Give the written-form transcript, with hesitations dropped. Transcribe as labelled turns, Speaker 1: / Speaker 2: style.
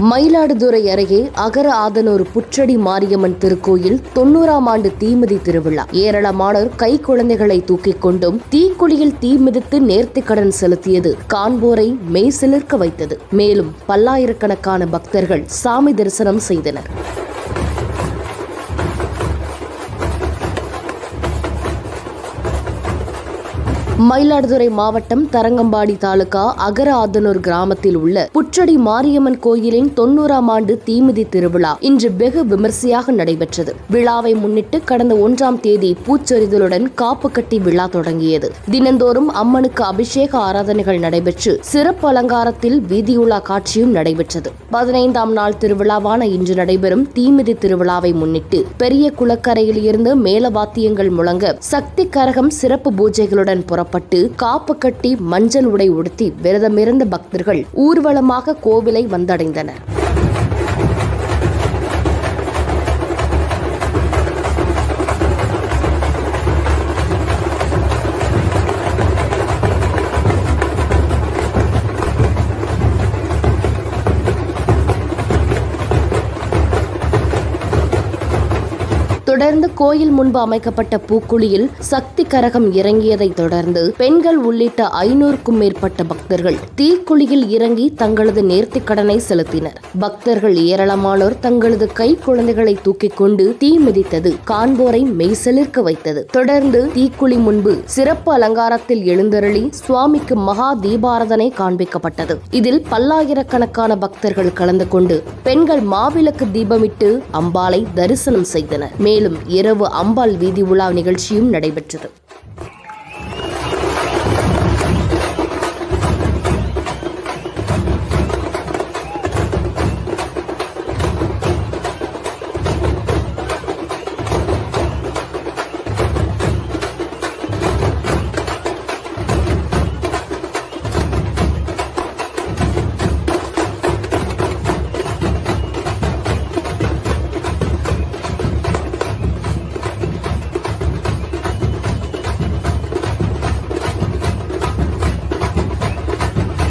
Speaker 1: மயிலாடுதுறை அருகே அகர ஆதனூர் புற்றடி மாரியம்மன் திருக்கோயில் 90ஆம் ஆண்டு தீமிதி திருவிழா. ஏராளமானோர் கை குழந்தைகளை தூக்கிக் கொண்டும் தீக்குழியில் தீ மிதித்து நேர்த்திக்கடன் செலுத்தியது காண்போரை மெய்சிலிர்க்க வைத்தது. மேலும் பல்லாயிரக்கணக்கான பக்தர்கள் சாமி தரிசனம் செய்தனர். மயிலாடுதுறை மாவட்டம் தரங்கம்பாடி தாலுகா அகர ஆதனூர் கிராமத்தில் உள்ள புற்றடி மாரியம்மன் கோயிலின் 90ஆம் ஆண்டு தீமிதி திருவிழா இன்று வெகு விமர்சையாக நடைபெற்றது. விழாவை முன்னிட்டு கடந்த 1ஆம் தேதி பூச்சொரிதலுடன் காப்பு கட்டி விழா தொடங்கியது. தினந்தோறும் அம்மனுக்கு அபிஷேக ஆராதனைகள் நடைபெற்று சிறப்பு அலங்காரத்தில் வீதியுலா காட்சியும் நடைபெற்றது. 15ஆம் நாள் திருவிழாவான இன்று நடைபெறும் தீமிதி திருவிழாவை முன்னிட்டு பெரிய குளக்கரையில் இருந்து மேளவாத்தியங்கள் முழங்க சக்தி கரகம் சிறப்பு பூஜைகளுடன் புறப்பட்டு காப்பு கட்டி மஞ்சள் உடை உடுத்தி விரதமிருந்த பக்தர்கள் ஊர்வலமாக கோவிலை வந்தடைந்தனர். தொடர்ந்து கோயில் முன்பு அமைக்கப்பட்ட பூக்குழியில் சக்தி கரகம் இறங்கியதை தொடர்ந்து பெண்கள் உள்ளிட்ட 500க்கும் மேற்பட்ட பக்தர்கள் தீக்குழியில் இறங்கி தங்களது நேர்த்திக்கடனை செலுத்தினர். பக்தர்கள் ஏராளமானோர் தங்களது கை குழந்தைகளை தூக்கிக் கொண்டு தீ மிதித்தது காண்போரை மெய்சிலிர்க்க வைத்தது. தொடர்ந்து தீக்குழி முன்பு சிறப்பு அலங்காரத்தில் எழுந்தருளி சுவாமிக்கு மகா தீபாராதனை காண்பிக்கப்பட்டது. இதில் பல்லாயிரக்கணக்கான பக்தர்கள் கலந்து கொண்டு பெண்கள் மாவிளக்கு தீபமிட்டு அம்பாளை தரிசனம் செய்தனர். மேலும் இரவு அம்பாள் வீதி உலா நிகழ்ச்சியும் நடைபெற்றது.